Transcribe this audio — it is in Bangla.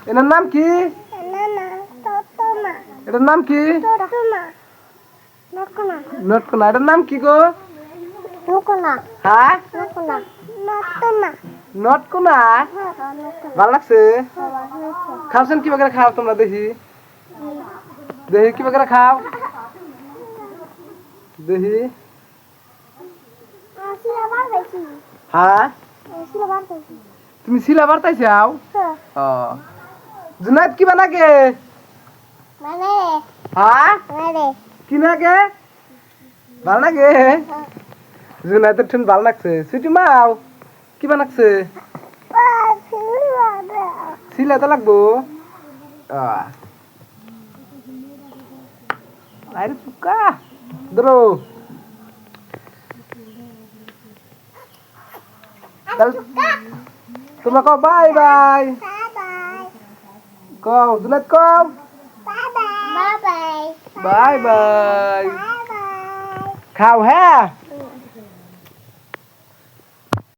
এটার নাম কি? এটার নাম কি? নটকোনা। এটার নাম কি গো? হ্যাঁ, নটকোনা। ভালো লাগছে? খাওছেন কি বাগেরা খাও তোমরা? দেখি দেখি কি বাগেরা খাও দেখি। হ্যাঁ, তুমি শিলা বার্তাই চাও? ও, জুনাইদ কি বানাগে? হ্যাঁ, কি নাগে? ভাল লাগে? জুনাইদের ঠুন ভাল লাগছে। সুইটি মাও কি বানাচ্ছে? শিলা তো লাগবো। আরে চুকা ধরো। তোমরা কও বাই বাই। কও জুনাইদ কও বাই বাই। খাও হ্যাঁ।